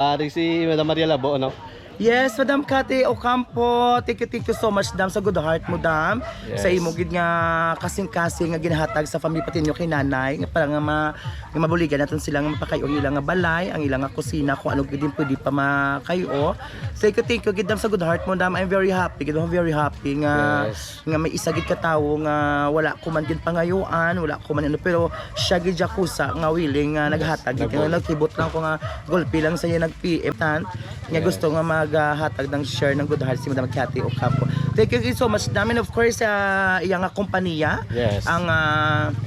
Ari si Madam Maria Labo, ano? Yes, Madam Cathy Ocampo, thank you so much, Dam, sa good heart mo, Dam. Yes. Sa imo gid nga kasing-kasing nga ginahatag sa family pati nyo kay nanay, nga para nga mabuligan natin sila nga mapakayo ang ilang nga balay, ang ilang nga kusina, kung ano gid din pwede pa makayo. So, thank you gid, Dam, sa good heart mo, Dam. I'm very happy, gid, I'm very happy nga Yes. nga may isa gid ka tawo nga wala ko man gid pangayuan, wala ko man ano, pero siya gid jakusa nga willing nga naghatag gid nga nagkibot lang ko nga gulpi lang sa iya nag-PM tan nga gusto nga maghatag ng share ng good heart si Madam Cathy Ocampo. Thank you so much, Dam, and of course iyang nga kompanya, Yes. ang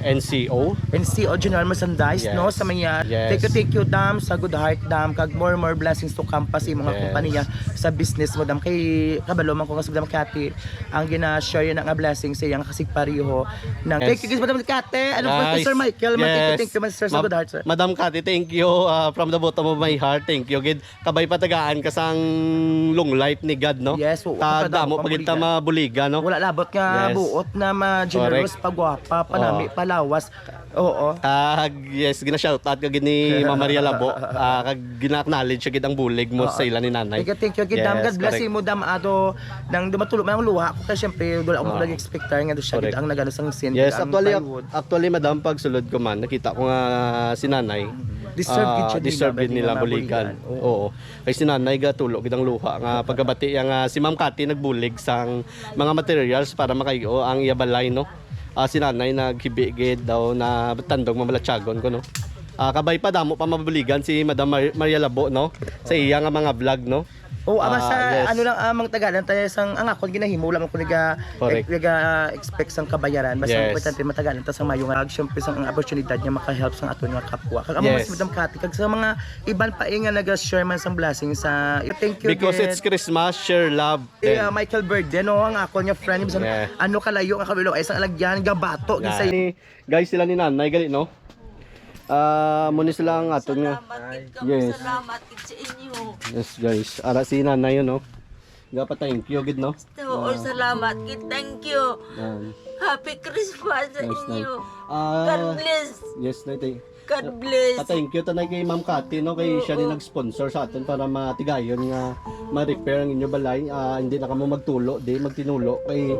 NCO. NCO General Merchandise, Yes. no, sa mga Yes. thank you, Dam, sa good heart, Dam, kag more blessings to come pa sa imong nga Yes. kompanya sa business mo, Dam. Kay kabalo man ko nga sa Madam Cathy ang gina-share yan nga blessing sa iyang kasigpariho ng Yes. thank you, Madam Cathy, and of course Nice. Sir Michael, Yes. thank you, Sir, sa good heart, sir. Madam Cathy, thank you from the bottom of my heart. Thank you. Gid kabay patagaan ka sang long life ni God, no? Yes, oo, Kadamo kadamo, pagita mabuliga, no? Wala labot nga Yes. buot na ma-generous, pagwapa, panami, palawas. Oo. Yes, gina-shoutout ka gid ni Ma'am Maria Labo. Kag gina-acknowledge siya gid ang bulig mo sa ila ni nanay. Thank you, Dam. Yes, God bless correct. mo, Dam. Ato, nang dumatulog man ang luha ko. Kasi syempre, wala akong lagi expectar nga doon siya Correct. gid ang nagano sang sin. Yes, ang plywood. actually madam, pag sulod ko man, nakita ko nga si nanay. Deserve gid nila buligan. Oo. Kay si nanay gatulog gid ang luha nga pagkabati nga si Ma'am Cathy nagbulig sang mga materials para makayo ang iyabalay, no. Si nanay naghibigid daw na tandog mamalatsagon ko, no. Kabay pa damo pa mabuligan si Madam Maria Labo, no, sa iya nga mga vlog, no. Oh, ama sa Yes. ano lang amang tagalan tayo sang ang akon ginahimo lang ko Correct. expect sang kabayaran basta Yes. importante matagalan ta sa mayo nga syempre sang ang oportunidad niya maka-help sang aton nga kapwa. Kag amo Yes. mas Madam Cathy kag sa mga iban pa nga naga-share man sang blessing sa thank you Because gid. it's Christmas, share love. Michael Bird no ang akon nga friend bisan Yeah. ano kalayo nga kabilo ay sang alagyan gabato gid sa Guys, sila ni nanay gali, no. Muna sila ang aton nga. Yes. Salamat kid sa inyo. Yes guys, ara si nanay yun, no. Gapa thank you gid, no. Oo, salamat kid. Thank you. Yan. Happy Christmas sa Yes, nay. inyo. God bless. Yes, nay. God bless. Thank you tanay kay Ma'am Cathy, no, kay siya din nag-sponsor sa atin para matigayon nga ma-repair ang inyo balay. Hindi na kamo magtulo, magtinulo kay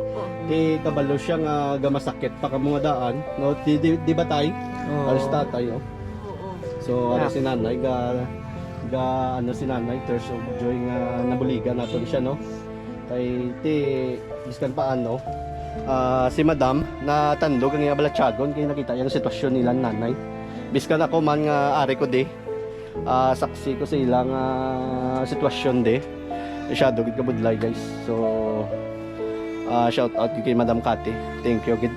kabalo siya nga gamasakit pa kamo nga daan, no. Di ba tay? Alas tatay, oh. Oo. So, ano si nanay, si nanay, tears of joy nga nabuligan natin siya, no? Kay biskan paano, si madam, na tandog ang iya balatsagon, kaya nakita yung sitwasyon nila nanay. Biskan ako man nga ari ko saksi ko sa ilang sitwasyon masyado gid kabudlay, guys. So, shout out kay Madam Cathy. Thank you gid.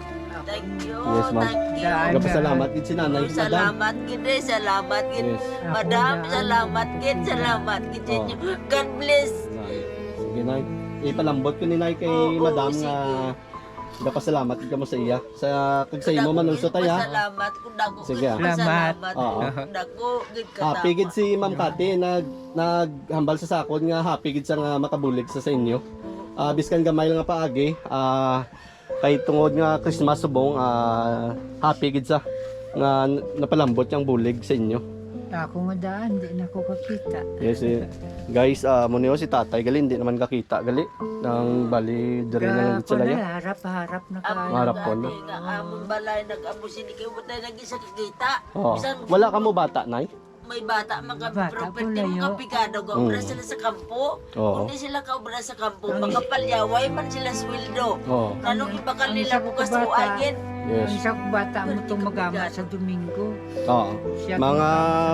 Thank you. Yes, ma'am. Thank you. Gapasalamat gid si nanay, madam. Salamat kid. Salamat kid. Yes. Madam, salamat kid. Salamat kid sa inyo. God bless. Sige, nay. Ipalambot ko ni nay kay Oo, madam sige. nga gapasalamat ka mo sa iya. Sa kag sa imo man also tay, ha. Salamat kung dako. Sige. Salamat. Oo. Dako gid ka. Happy gid si Ma'am Cathy naghambal sa sakon nga happy gid sa nga makabulig sa inyo. Biskan gamay lang nga paagi. Kay tungod nga Christmas subong happy gid sa nga napalambot yang bulig sa inyo. Ako nga daan, di na ako kakita. Yes, guys, muna si tatay gali hindi naman kakita gali nang bali diri na lang sila ya. Harap na ka. Marap po, no? Among balay nag-amo sini kay butay nag-isa kikita. Oo. Bisan Wala ka mo bata, nay? may bata mga Bata property po, layo. mga pigado gaobra sila sa kampo. Oo. Hindi sila kaobra sa kampo. Pagkapalyaway man sila sweldo. Oo. Anong ibakal nila Ang bukas bata. uagin? Yes. Ang isang bata mo itong magama sa Domingo. Oo. Siya Mga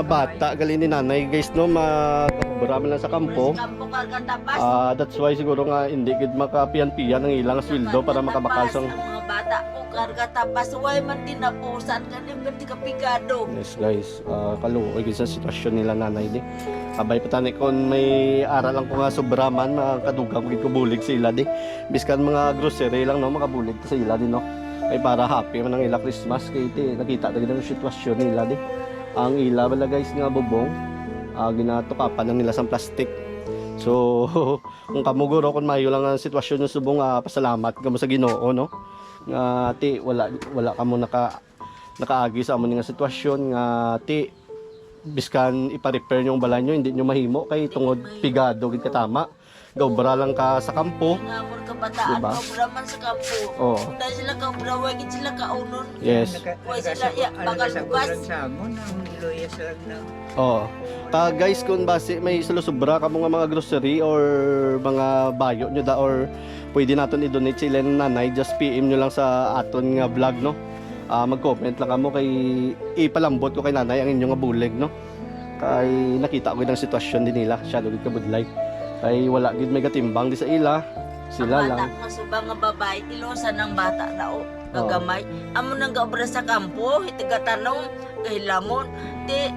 bata gali ni nanay, guys, no, magbarami lang sa kampo. Sa kampo karkatapas. That's why siguro nga hindi gid makapian-pian ang ilang sweldo para makabakal sang. Ang mga bata ko karkatapas. Huwag man tinapusan. Ganun pati kapigado. Yes, guys, kaluoy gid sa sitwasyon nila nanay di. Abay patani kon may aral lang ko nga sobra man makadugag gid ko bulig sa ila di. Biskan mga grocery lang, no, makabulig sa ila di, no. Kay para happy man ang ila Christmas kay nakita na gid ang sitwasyon nila di. Ang ila bala, guys, nga bubong ginatukapan lang nila sa plastic. So kung kamuguro kun mayo lang ang sitwasyon ng subong, pasalamat kamo sa Ginoo, no. Nga wala kamo nakaagi sa amo nga sitwasyon nga biskan ipa-repair yung balay nyo, hindi nyo mahimo kay tungod pigado gid katama. Gawbra lang ka sa kampo. Ngamon kabataan, Diba? kabra man sa kampo. Oo. Kung dahil sila kabra, wag sila kaunon. Yes. Why sila, bakal bugas. sa amon, ang iloyas lang na. Oo. Guys, kung base may sulusubra ka mga grocery or mga bayo nyo da or pwede naton i-donate sila ng nanay, just PM nyo lang sa aton nga vlog, no? Mag-comment lang kamo kay ipalambot ko kay nanay ang inyong nga bulig, no? Kay nakita ko ng sitwasyon din nila, siya lugid kabudlay. Kay wala gid may katimbang di sa ila. Sila Ang lang. bata masubang nga babae, ilosan ng bata na o gagamay. Amo nang gaobra sa kampo, itigatanong, kahilamon. Di,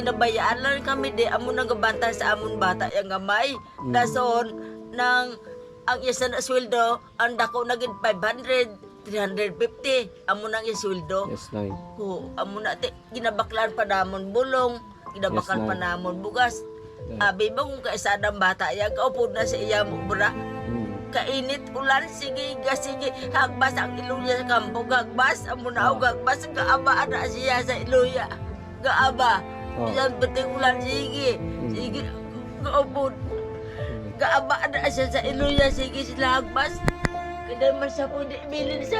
ginabayaan lang kami di, amo nang gabantay sa amon bata yung gamay. Dason, nang ang isa na sweldo, ang dako naging 500, 350, amo nang yung sweldo. Yes, nay. Oo, amo na, ginabaklan pa namon bulong, ginabaklan Yes, pa Nay. namon bugas. Abi ba kung kaisadang bata yan, kaupod na sa iya mo bra. Kainit ulan, sige, sige, hagbas ang iluya sa kampo, gagbas, amo na ako gagbas, gaaba na siya sa iluya. Gaaba, isang bating ulan, sige, sige, kaupod. Gaaba na siya sa iluya, sige, sila hagbas. Kada man siya po bilin sa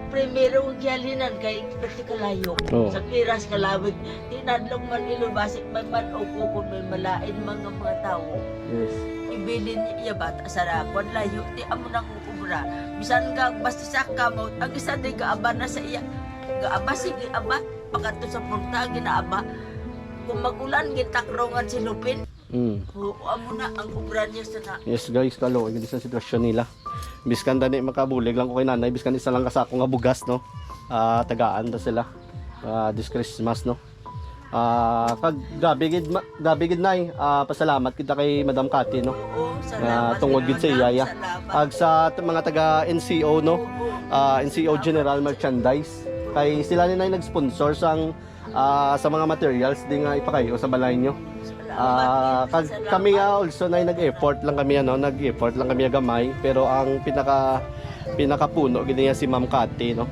primero gyalinan kay pati kalayo. Oo. Sa kiras kalawig, tinadlong man ilubasik may manok kung may malain mga tao. Yes. Ibilin niya bata sa rakon layo ti amo nang kubra. Bisan ka basta sa kamot, ang isa di gaaba na sa iya. Gaaba sige aba, pagkanto sa punta ginaaba. Kung magulan gitakrongan si Lupin. Oo, amo na ang kubra niya sa na. Yes guys, kalo ang sa sitwasyon nila. Biskan dani makabulig lang ko kay nanay, biskan isa lang kasako nga bugas, no. Tagaan ta sila. This Christmas, no. Kag gabi gid nay, pasalamat kita kay Madam Cathy, no. Oo, salamat. Tungod gid sa iyaya. Salamat. Ag sa mga taga NCO, no. NCO General Merchandise. Kay sila ni nay nag-sponsor sa mga materials di nga ipakayo sa balay nyo. Kami also na nag-effort lang kami nag-effort lang kami gamay, pero ang pinakapuno gid niya si Ma'am Cathy, no.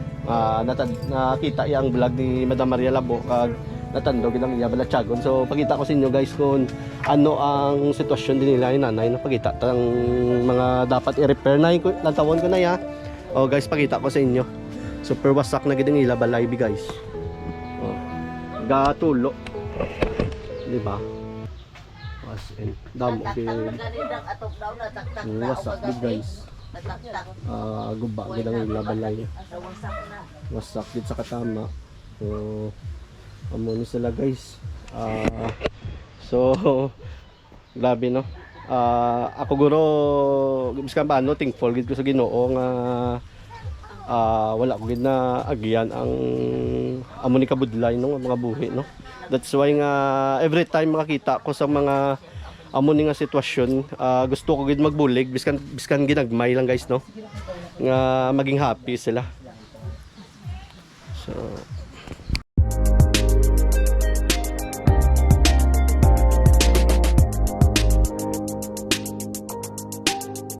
Nakita yang vlog ni Madam Maria Labo kag natando gid ang iya balatsagon. So pakita ko sa inyo guys kung ano ang sitwasyon din nila ni nanay, no. Pakita tang mga dapat i-repair na tawon ko na ya. Oh guys, pakita ko sa inyo. Super wasak na gid ang ila balay guys. Oh. Gatulo. Di ba? Damo kay wasak gid guys. Guba gid ang ila balay. Wasak gid sa katama. So amo ni sila guys. So grabe, no. Ako guro biskan paano thankful gid ko sa Ginoo nga wala ko gid na agian ang amo ni kabudlay, no, mga buhi, no. That's why nga every time makakita ko sa mga amo ni nga sitwasyon, gusto ko gid magbulig biskan ginagmay lang guys, no, nga maging happy sila. So